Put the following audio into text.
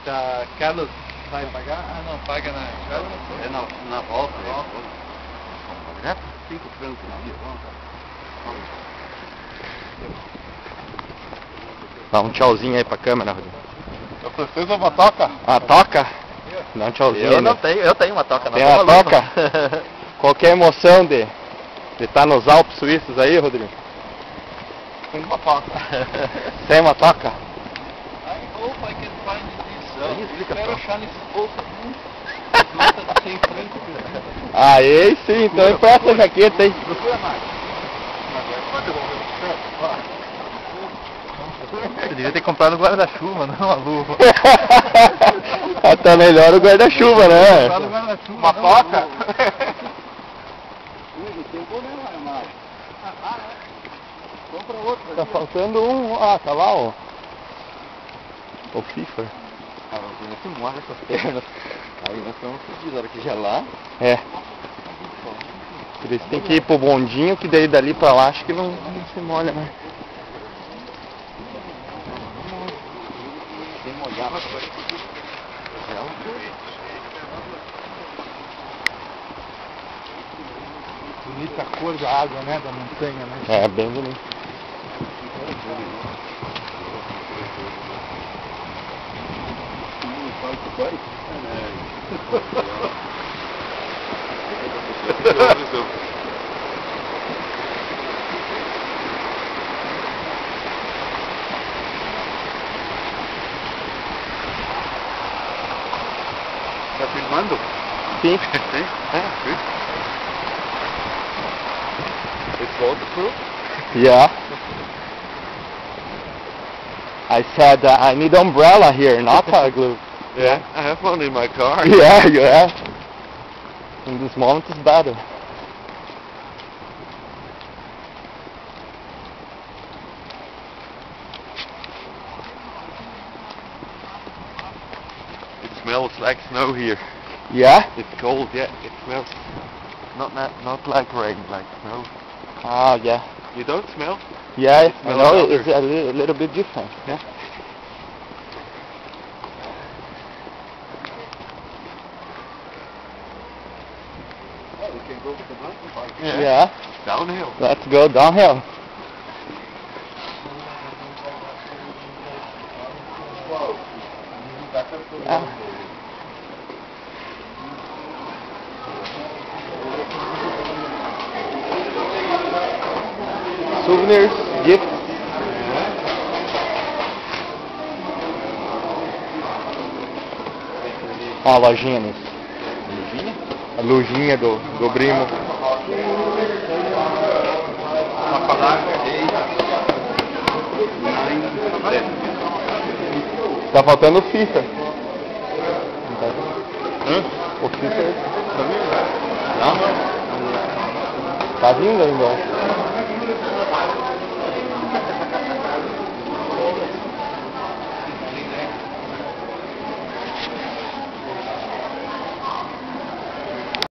Tá, Carlos vai pagar? Ah, não, paga na entrada? É na volta. Já 5 francos por dia. Dá um tchauzinho aí pra câmera, Rodrigo. Você usa uma toca? Ah, toca? Dá um tchauzinho. Eu não né? tenho, eu tenho uma toca. Tem uma toca? Qualquer emoção de estar nos Alpes suíços aí, Rodrigo? Tem uma toca. Tem uma toca? I hope I can find this. Aí explica Espero só. achar nesse bolso aqui. Nota de 100 francos. Aí sim, então empresta a jaqueta aí. Procura mais. Você devia ter comprado um guarda-chuva, não a luva. Tá melhor o guarda-chuva, né? Uma toca? Compra outra. Tá faltando um. Ah, tá lá, ó. O FIFA. Ah, não se morre essas pernas. Aí nós estamos fodidos, a hora que gelar. É. Por isso tem que ir pro bondinho, que daí dali pra lá acho que não se molha, né? Sem molhar, mas vai. Bonita a cor da água, né? Da montanha, né? É, bem bonito. Tá filmando? Sim. Sim? Good. It's waterproof? Yeah. I said I need umbrella here, not hot glue. Yeah, I have one in my car. Yeah, you have. In this moment it's better. It smells like snow here. Yeah? It's cold, yeah. It smells not like rain, like snow. Ah, yeah. You don't smell? Yeah, I smells know better. it's a little bit different. Yeah. Oh, we can go with the mountain bike. Yeah. Downhill. Let's go downhill. Ah. Souvenirs, gifts. Ó a lojinha nisso. A lojinha do Brimo. Tá faltando o FIFA. O FIFA tá vindo ainda.